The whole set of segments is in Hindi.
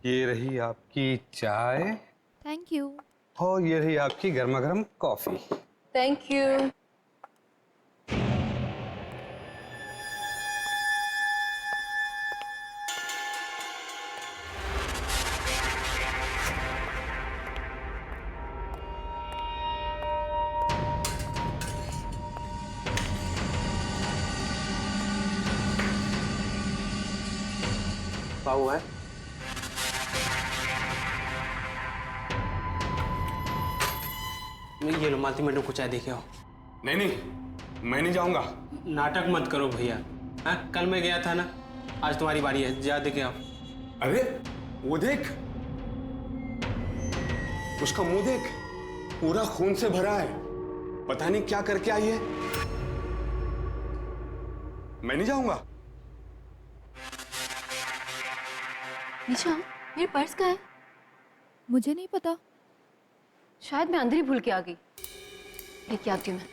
ये रही आपकी चाय। Thank you. और ये रही आपकी गर्मा गर्म कॉफी। Thank you. क्या हुआ है? ये लो मालती मैडम को चाय देके आओ। नहीं नहीं, मैं नहीं जाऊंगा। नाटक मत करो भैया। हाँ, कल मैं गया था ना, आज तुम्हारी बारी है, जा देके आओ। अरे वो देख, उसका मुंह देख, पूरा खून से भरा है। पता नहीं क्या करके आई है। मैं नहीं जाऊंगा। निशा, मेरे पर्स कहाँ है? मुझे नहीं पता। शायद मैं अंदर ही भूल के आ गई। लेके आती हूँ मैं।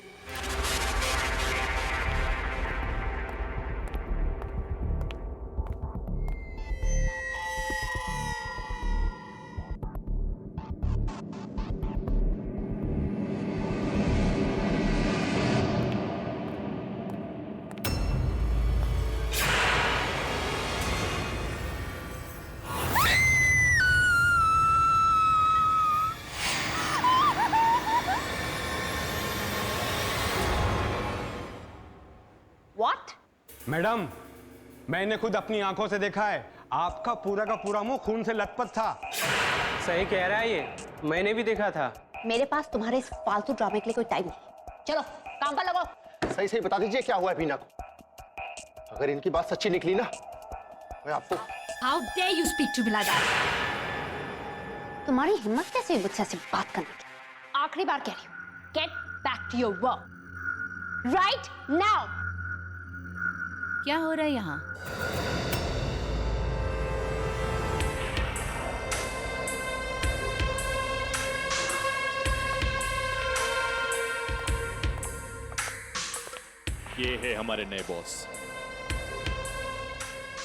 What? मैडम, मैंने खुद अपनी आंखों से देखा है, आपका पूरा का पूरा मुंह खून से लथपथ था। सही कह रहा है ये, मैंने भी देखा था। मेरे पास तुम्हारे इस फालतू ड्रामे के लिए कोई टाइम नहीं। चलो काम पर लगो। सही सही बता दीजिए क्या हुआ है बीना को। अगर इनकी बात सच्ची निकली ना, मैं आपको। How dare you speak to me like that? तुम्हारी हिम्मत कैसे हुई मुझसे ऐसे बात करने की? आखिरी बार कह रही हूँ, get back to your work right now. क्या हो रहा है यहाँ? ये है हमारे नए बॉस।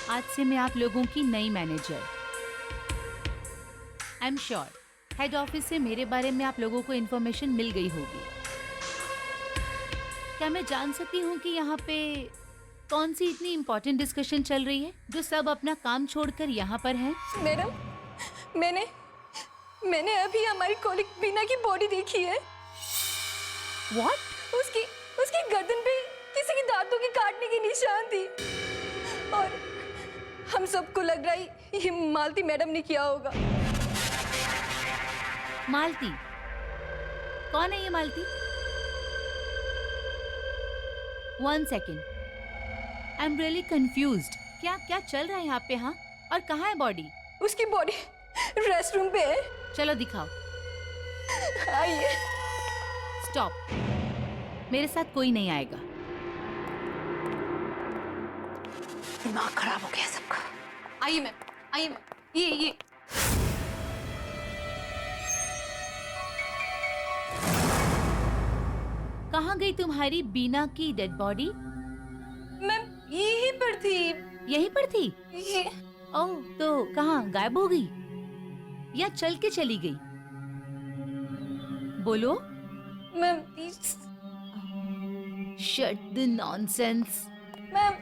आज से मैं आप लोगों की नई manager. I am sure head office से मेरे बारे में आप लोगों को इन्फॉर्मेशन मिल गई होगी। क्या मैं जान सकती हूँ कि यहाँ पे कौन सी इतनी इम्पोर्टेंट डिस्कशन चल रही है जो सब अपना काम छोड़कर यहाँ पर हैं? मैडम, मैंने अभी हमारी कॉलीग बीना की बॉडी देखी है। What? उसकी गर्दन पे किसी की दांतों के काटने की निशान थी और हम सबको लग रहा है ये मालती मैडम ने किया होगा। मालती? कौन है ये मालती? 1 second, I am really confused. क्या चल रहा है यहाँ पे? हाँ, और कहाँ है बॉडी? उसकी बॉडी रेस्टरूम पे है। चलो दिखाओ। आइए। स्टॉप, मेरे साथ कोई नहीं आएगा। दिमाग खराब हो गया सबका। आइए मैम, आइए मैम। ये कहाँ गई तुम्हारी बीना की डेड बॉडी? मैम यहीं पर थी। यहीं पर थी? ये ओह, तो कहाँ गायब हो गई या चल के चली गई? बोलो। Ma'am please. Shut the nonsense. Ma'am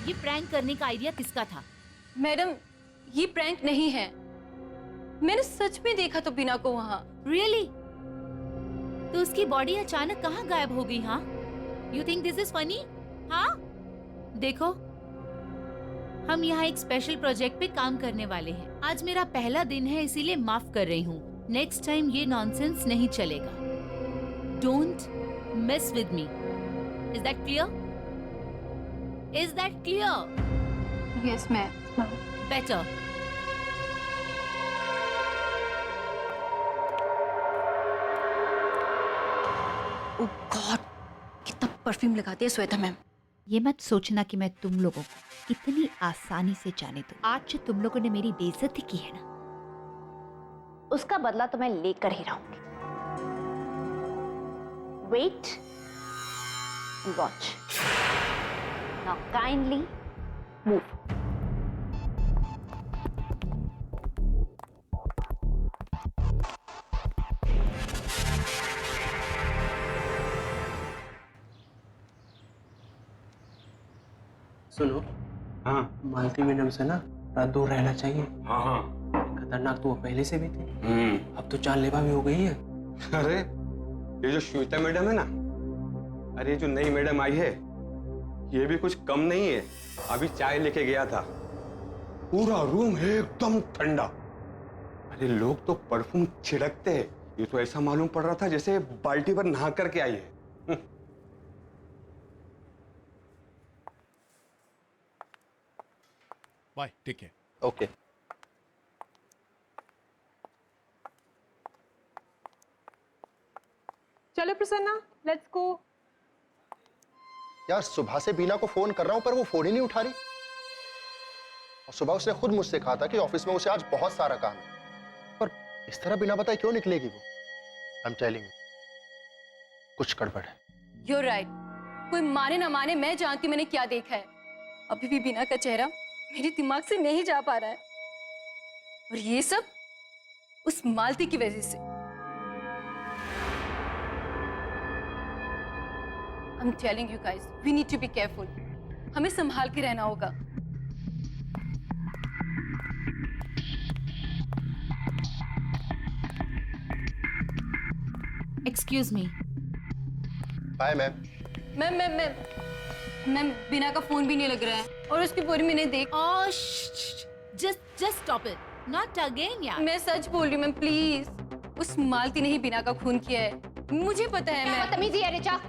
ये प्रैंक करने का आइडिया किसका था? मैडम, ये प्रैंक नहीं है। मैंने सच में देखा तो बीना को वहाँ। रियली? तो उसकी बॉडी अचानक कहाँ गायब हो गई? हाँ, you think this is funny? हाँ, देखो, हम यहाँ एक स्पेशल प्रोजेक्ट पे काम करने वाले हैं। आज मेरा पहला दिन है, इसीलिए माफ कर रही हूँ। नेक्स्ट टाइम ये नॉनसेंस नहीं चलेगा। Don't mess with me. Is that clear? Is that clear? Yes ma'am. Better. Oh God, कितना परफ्यूम लगाती है श्वेता मैम। ये मत सोचना कि मैं तुम लोगों को इतनी आसानी से जाने दूं। आज जो तुम लोगों ने मेरी बेइज्जती की है ना, उसका बदला तो मैं लेकर ही रहूंगी। Wait, watch. Now kindly move. सुनो, हाँ मालती मैडम से ना थोड़ा दूर रहना चाहिए। हाँ हाँ। खतरनाक तो वो पहले से भी थी, अब तो जानलेवा भी हो गई है। अरे ये जो श्वेता मैडम है ना, अरे जो नई मैडम आई है, ये भी कुछ कम नहीं है। अभी चाय लेके गया था, पूरा रूम है एकदम ठंडा। अरे लोग तो परफ्यूम छिड़कते हैं, ये तो ऐसा मालूम पड़ रहा था जैसे बाल्टी पर नहा करके आई है। Bye, take care. ओके। चलो प्रसन्ना, लेट्स गो। यार सुबह से बीना को फोन कर रहा हूं पर वो फोन ही नहीं उठा रही। और सुबह उसने खुद मुझसे कहा था कि ऑफिस में उसे आज बहुत सारा काम है, पर इस तरह बिना बताए क्यों निकलेगी वो? आई एम टेलिंग यू, कुछ गड़बड़ है। You're right. कोई माने ना माने, मैं जानती हूँ मैंने क्या देखा है। अभी भी बीना का चेहरा मेरे दिमाग से नहीं जा पा रहा है, और ये सब उस मालती की वजह से। I'm telling you guys, we need to be careful. हमें संभाल के रहना होगा। Excuse me. Bye ma'am. Ma'am बिना का फोन भी नहीं लग रहा है, और उसकी पूरी मैंने देख। Just stop it, not again यार। मैं सच बोल रही हूँ मैम, प्लीज। उस मालती ने ही बिना का खून किया है, मुझे पता है। क्या मैम बदतमीजी है ऋचा?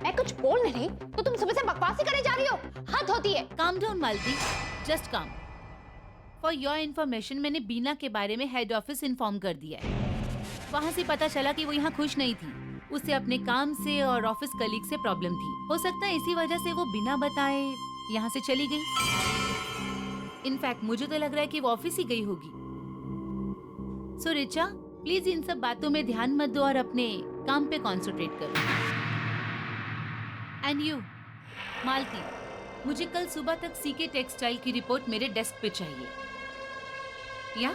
मैं कुछ बोल नहीं रही तो तुम सुबह से बकवास ही करे जा रही हो। हद होती है। काम डाउन मालती, जस्ट काम। फॉर योर इन्फॉर्मेशन, मैंने बीना के बारे में हेड ऑफिस इन्फॉर्म कर दिया है। वहाँ से पता चला कि वो यहाँ खुश नहीं थी। उसे अपने काम से और ऑफिस कलीग से प्रॉब्लम थी। हो सकता है इसी वजह से वो बिना बताए यहाँ से चली गई। इनफैक्ट मुझे तो लग रहा है कि वो ऑफिस ही गई होगी। सो रिचा, प्लीज इन सब बातों में ध्यान मत दो और अपने काम पे कॉन्सेंट्रेट करो। एंड यू मालती, मुझे कल सुबह तक सीके टेक्सटाइल की रिपोर्ट मेरे डेस्क पे चाहिए। Yeah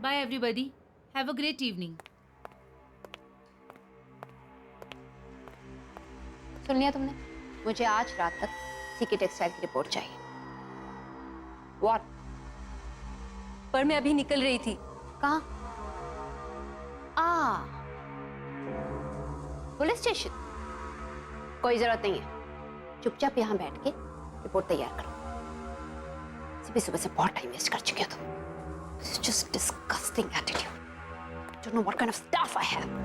bye everybody, have a great evening. सुन लिया तुमने? मुझे आज रात तक सीके टेक्सटाइल की रिपोर्ट चाहिए। व्हाट? पर मैं अभी निकल रही थी। कहाँ? Police station? कोई जरूरत नहीं है, चुपचाप यहाँ बैठ के रिपोर्ट तैयार करो। सुबह से बहुत टाइम वेस्ट कर चुके हो तुम। This is just disgusting attitude. Don't know what kind of staff I have.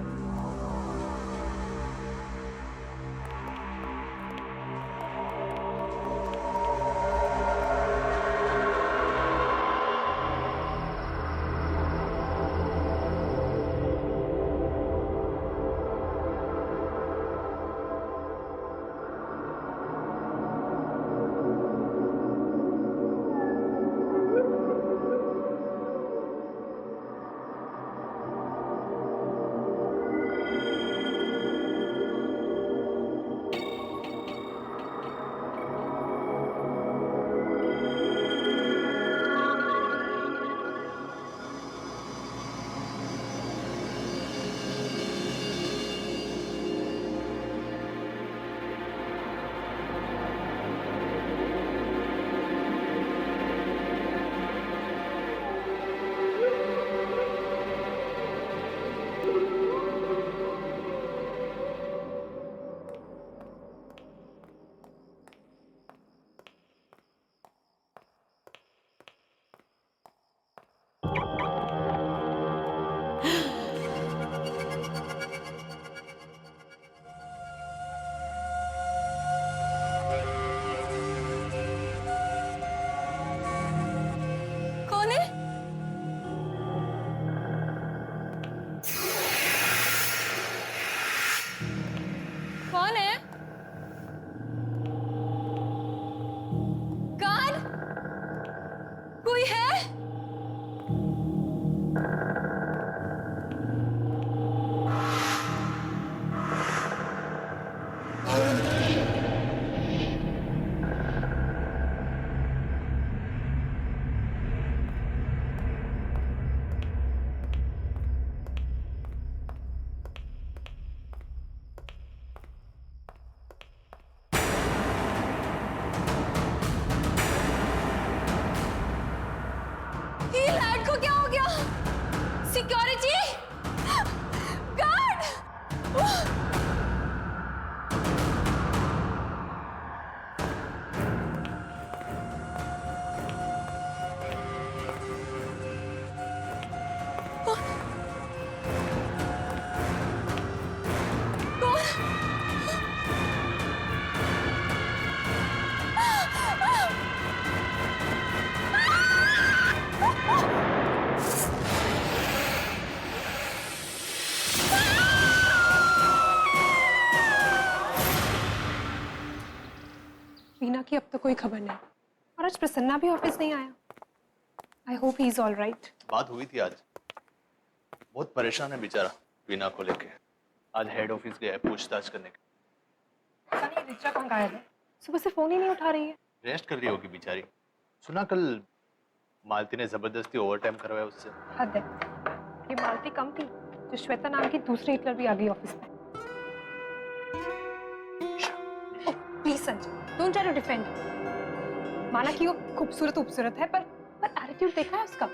तो कोई खबर नहीं। और आज प्रसन्ना भी ऑफिस नहीं आया। I hope he is all right. बात हुई थी आज, बहुत परेशान है बेचारा वीना को लेके। आज हेड ऑफिस गया है पूछताछ करने के। पता नहीं रिचा कहाँ गायब है, सुबह से फोन ही नहीं उठा रही है। रेस्ट कर रही होगी बेचारी। सुना कल मालती ने जबरदस्ती ओवरटाइम करवाया उससे। हद है, ये मालती कम थी जो श्वेता नाम की दूसरी हिटलर भी आ गई ऑफिस में। Please Sanjay, don't try to defend. माना कि वो खूबसूरत है, पर एटीट्यूड देखा है उसका।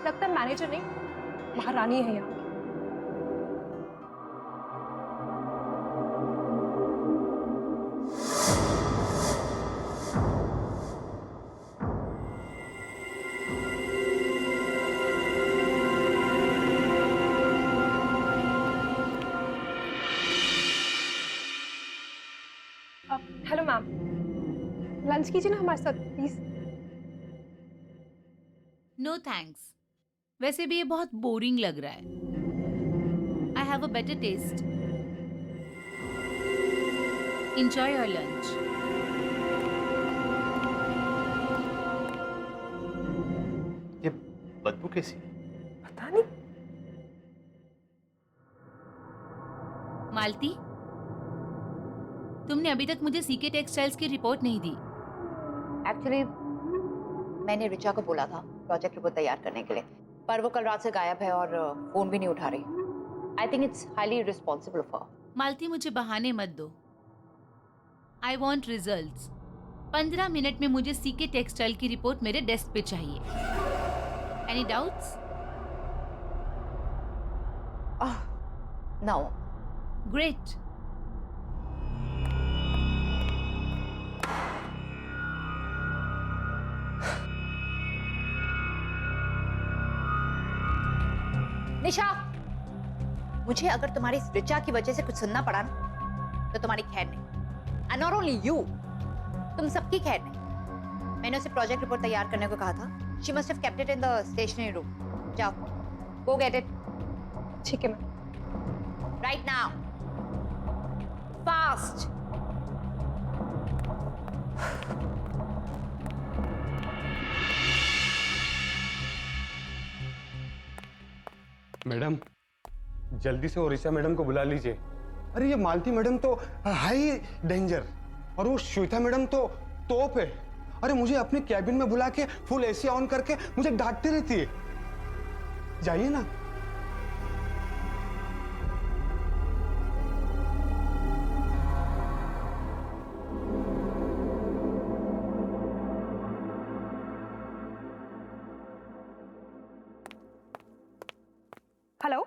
लगता है मैनेजर नहीं, महारानी है यहाँ की। हेलो मैम, लंच कीजिए ना हमारे साथ प्लीज। No thanks. वैसे भी ये बहुत बोरिंग लग रहा है। I have a better taste. Enjoy your lunch. ये बदबू कैसी है? पता नहीं। मालती, तुमने अभी तक मुझे सीके टेक्सटाइल्स की रिपोर्ट नहीं दी। एक्चुअली मैंने रिचा को बोला था प्रोजेक्ट रिपोर्ट तैयार करने के लिए, पर वो कल रात से गायब है और फोन भी नहीं उठा रही। I think it's highly responsible of her. Malti, मुझे बहाने मत दो। I want results. 15 मिनट में मुझे सीके टेक्सटाइल की रिपोर्ट मेरे डेस्क पे चाहिए। Any doubts? नो। ग्रेट। निशा, मुझे अगर तुम्हारी इस रिचा की वजह से कुछ सुनना पड़ा ना, तो तुम्हारी खैर नहीं। एंड नॉट ओनली यू, तुम सबकी खैर नहीं। मैंने उसे प्रोजेक्ट रिपोर्ट तैयार करने को कहा था। She must have kept it in the stationery room. जाओ, गो गेट इट। ठीक है ma'am. Right now, fast. Madam, जल्दी से ओरिसा मैडम को बुला लीजिए। अरे ये मालती मैडम तो हाई डेंजर, और वो श्वेता मैडम तो तोप है। अरे मुझे अपने कैबिन में बुला के फुल एसी ऑन करके मुझे डांटती रहती है। जाइए ना। हेलो,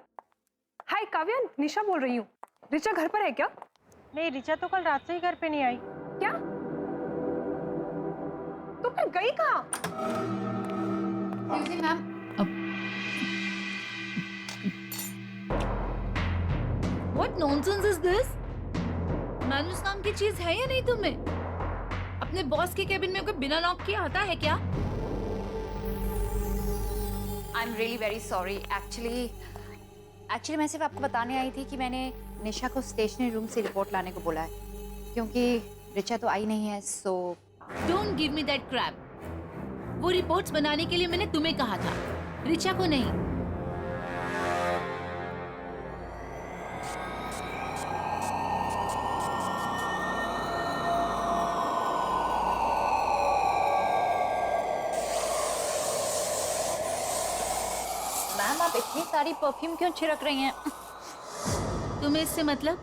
हाय काव्या, निशा बोल रही हूँ। रिचा घर पर है क्या? नहीं, रिचा तो कल रात से ही घर पे नहीं आई। क्या? तो फिर गई कहाँ? Ma'am, What nonsense is this? मानुस नाम की चीज है या नहीं तुम्हें? अपने बॉस के केबिन में कोई बिना नॉक किए आता है क्या? I am really very sorry. Actually मैं सिर्फ आपको बताने आई थी कि मैंने निशा को स्टेशनरी रूम से रिपोर्ट लाने को बोला है, क्योंकि रिचा तो आई नहीं है। सो Don't give me that crap. वो रिपोर्ट्स बनाने के लिए मैंने तुम्हें कहा था, रिचा को नहीं। मैम, आप इतनी सारी परफ्यूम क्यों छिड़क रही हैं? तुम्हें इससे मतलब?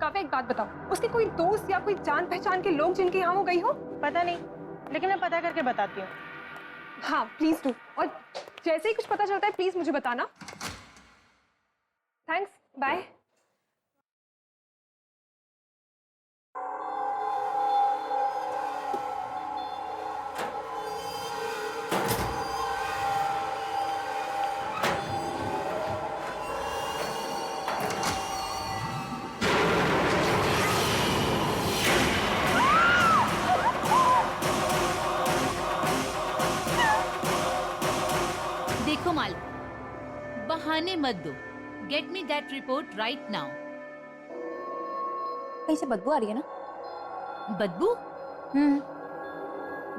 काव्या, एक बात बताओ, उसके कोई दोस्त या कोई जान पहचान के लोग जिनके यहाँ वो गई हो? पता नहीं, लेकिन मैं पता करके बताती हूँ। हाँ प्लीज डू, और जैसे ही कुछ पता चलता है प्लीज मुझे बताना। Thanks, bye. देखो माल, बहाने मत दो। Get me that report right now. कहीं से बदबू आ रही है ना? बदबू?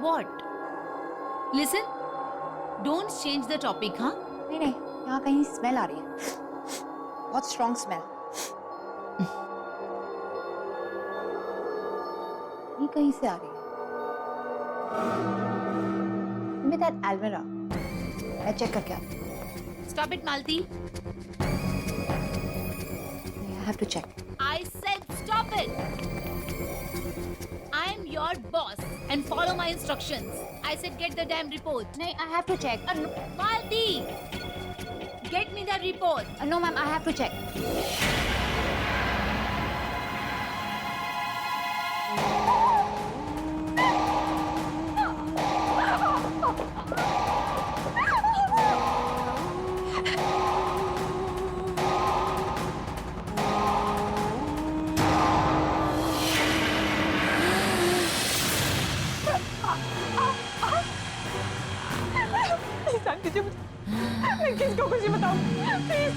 What? Listen, don't change the topic, हाँ? नहीं नहीं, यहाँ कहीं स्मेल आ रही है, बहुत स्ट्रॉन्ग स्मेल। ये कहीं से आ रही है। Give me that almirah. मैं चेक करके आती हूँ। Stop it, Malti. I have to check. I said stop it. I am your boss and follow my instructions. I said get the damn report. नहीं, I have to check. Malti, get me the report. No, ma'am, I have to check. Please जान दीजिए मुझे, मैं किसको कुछ नहीं बताऊं, प्लीज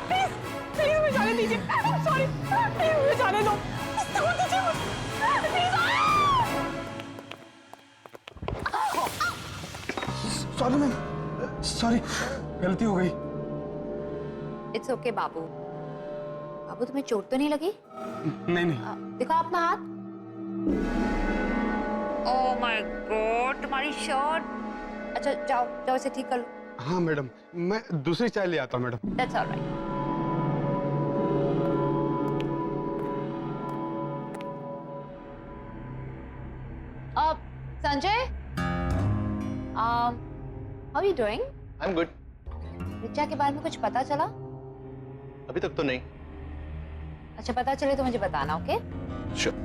प्लीज प्लीज मुझे जाने दीजिए। सॉरी, प्लीज मुझे जाने दो, छोड़ दीजिए मुझे, प्लीज। सॉरी मैम, सॉरी, गलती हो गई। It's okay, बाबू। बाबू, तुम्हें चोट तो नहीं लगी? नहीं नहीं। दिखाओ अपना हाथ। Oh my God, तुम्हारी शर्ट। अच्छा, जाओ जाओ, इसे ठीक कर लो। हाँ मैडम, मैं दूसरी चाय ले आता हूँ madam. That's all right. Sanjay, how are you doing? I'm good. Richa के बारे में कुछ पता चला? अभी तक तो नहीं। अच्छा, पता चले तो मुझे बताना, ओके? Sure.